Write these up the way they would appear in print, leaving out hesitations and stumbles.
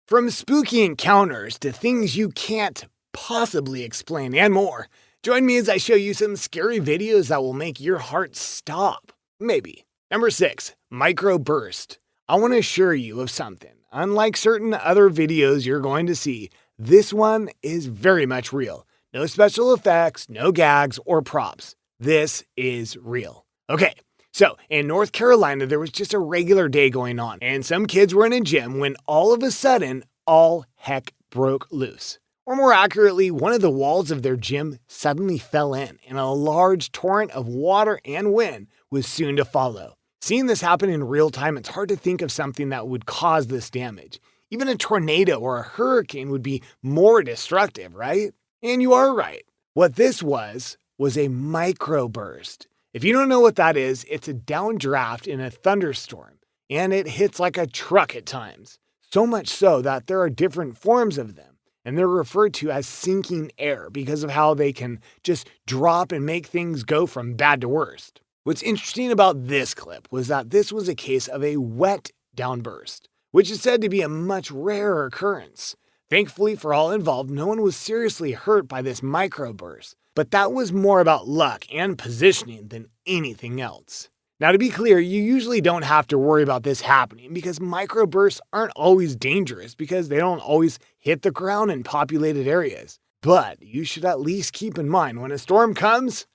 From spooky encounters to things you can't possibly explain and more. Join me as I show you some scary videos that will make your heart stop. Maybe. Number 6, microburst. I want to assure you of something. Unlike certain other videos you're going to see, this one is very much real. No special effects, no gags or props. This is real. Okay. So, in North Carolina, there was just a regular day going on, and some kids were in a gym when all of a sudden, all heck broke loose. Or more accurately, one of the walls of their gym suddenly fell in, and a large torrent of water and wind was soon to follow. Seeing this happen in real time, it's hard to think of something that would cause this damage. Even a tornado or a hurricane would be more destructive, right? And you are right. What this was a microburst. If you don't know what that is, it's a downdraft in a thunderstorm, and it hits like a truck at times. So much so that there are different forms of them, and they're referred to as sinking air because of how they can just drop and make things go from bad to worst. What's interesting about this clip was that this was a case of a wet downburst, which is said to be a much rarer occurrence. Thankfully for all involved, no one was seriously hurt by this microburst. But that was more about luck and positioning than anything else. Now, to be clear, you usually don't have to worry about this happening because microbursts aren't always dangerous because they don't always hit the ground in populated areas. But you should at least keep in mind when a storm comes,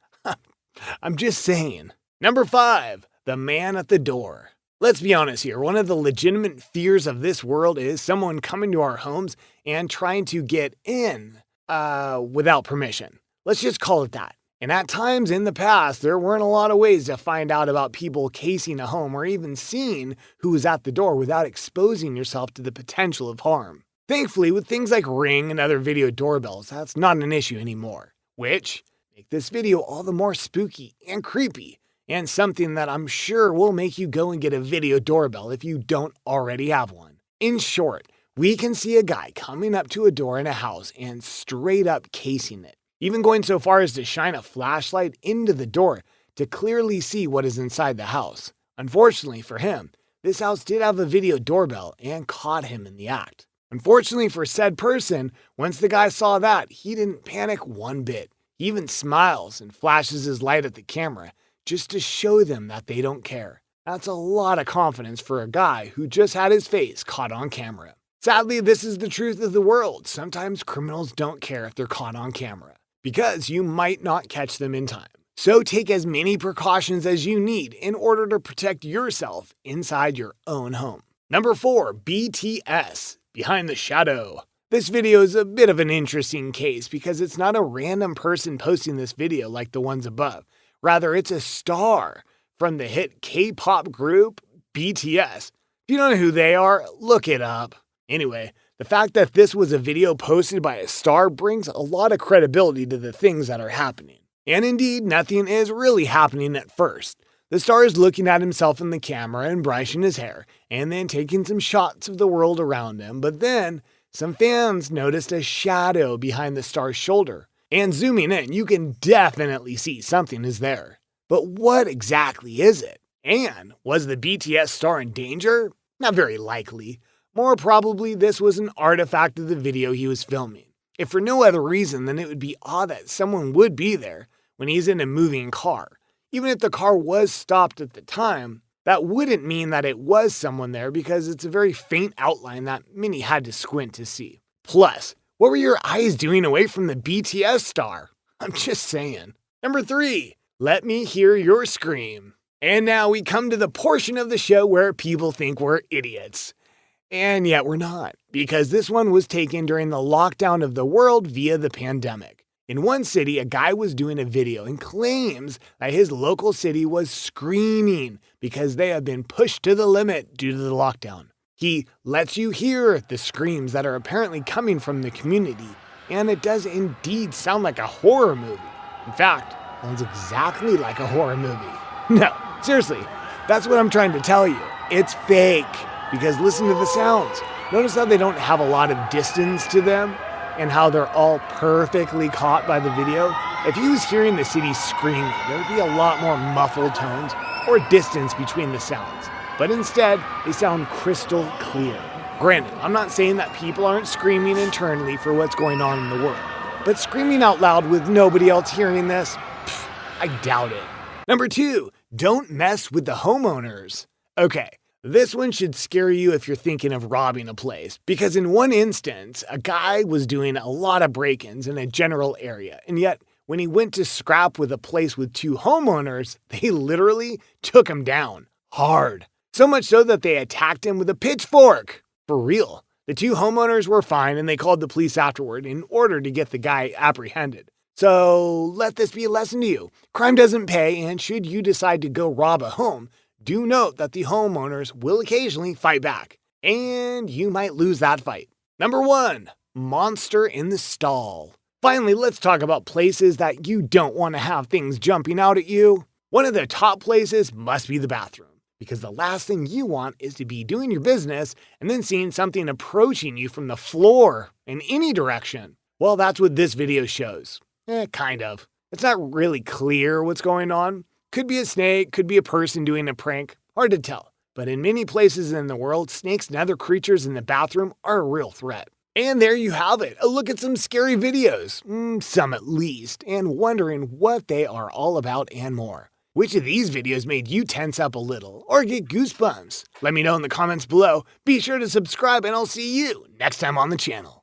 I'm just saying. Number 5, the man at the door. Let's be honest here, one of the legitimate fears of this world is someone coming to our homes and trying to get in without permission. Let's just call it that. And at times in the past, there weren't a lot of ways to find out about people casing a home or even seeing who was at the door without exposing yourself to the potential of harm. Thankfully, with things like Ring and other video doorbells, that's not an issue anymore, which make this video all the more spooky and creepy, and something that I'm sure will make you go and get a video doorbell if you don't already have one. In short, we can see a guy coming up to a door in a house and straight up casing it. Even going so far as to shine a flashlight into the door to clearly see what is inside the house. Unfortunately for him, this house did have a video doorbell and caught him in the act. Unfortunately for said person, once the guy saw that, he didn't panic one bit. He even smiles and flashes his light at the camera just to show them that they don't care. That's a lot of confidence for a guy who just had his face caught on camera. Sadly, this is the truth of the world. Sometimes criminals don't care if they're caught on camera, because you might not catch them in time. So take as many precautions as you need in order to protect yourself inside your own home. Number 4, BTS, Behind the Shadow. This video is a bit of an interesting case because it's not a random person posting this video like the ones above. Rather, it's a star from the hit K-pop group BTS. If you don't know who they are, look it up. Anyway, the fact that this was a video posted by a star brings a lot of credibility to the things that are happening. And indeed, nothing is really happening at first. The star is looking at himself in the camera and brushing his hair, and then taking some shots of the world around him. But then, some fans noticed a shadow behind the star's shoulder. And zooming in, you can definitely see something is there. But what exactly is it? And was the BTS star in danger? Not very likely. More probably, this was an artifact of the video he was filming. If for no other reason, then it would be odd that someone would be there when he's in a moving car. Even if the car was stopped at the time, that wouldn't mean that it was someone there because it's a very faint outline that many had to squint to see. Plus, what were your eyes doing away from the BTS star? I'm just saying. Number 3, let me hear your scream. And now we come to the portion of the show where people think we're idiots. And yet we're not, because this one was taken during the lockdown of the world via the pandemic. In one city, a guy was doing a video and claims that his local city was screaming because they have been pushed to the limit due to the lockdown. He lets you hear the screams that are apparently coming from the community, and it does indeed sound like a horror movie. In fact, it sounds exactly like a horror movie. No, seriously, that's what I'm trying to tell you. It's fake. Because listen to the sounds. Notice how they don't have a lot of distance to them and how they're all perfectly caught by the video. If you was hearing the city screaming, there would be a lot more muffled tones or distance between the sounds. But instead, they sound crystal clear. Granted, I'm not saying that people aren't screaming internally for what's going on in the world, but screaming out loud with nobody else hearing this? Pfft, I doubt it. Number 2, don't mess with the homeowners. Okay, this one should scare you if you're thinking of robbing a place, because in one instance, a guy was doing a lot of break-ins in a general area, and yet when he went to scrap with a place with 2 homeowners, they literally took him down hard. So much so that they attacked him with a pitchfork. For real. The 2 homeowners were fine and they called the police afterward in order to get the guy apprehended. So let this be a lesson to you. Crime doesn't pay, and should you decide to go rob a home, do note that the homeowners will occasionally fight back. And you might lose that fight. Number 1, monster in the stall. Finally, let's talk about places that you don't want to have things jumping out at you. One of the top places must be the bathroom, because the last thing you want is to be doing your business and then seeing something approaching you from the floor in any direction. Well, that's what this video shows. Kind of. It's not really clear what's going on. Could be a snake, could be a person doing a prank. Hard to tell. But in many places in the world, snakes and other creatures in the bathroom are a real threat. And there you have it, a look at some scary videos, some at least, and wondering what they are all about and more. Which of these videos made you tense up a little or get goosebumps? Let me know in the comments below. Be sure to subscribe and I'll see you next time on the channel.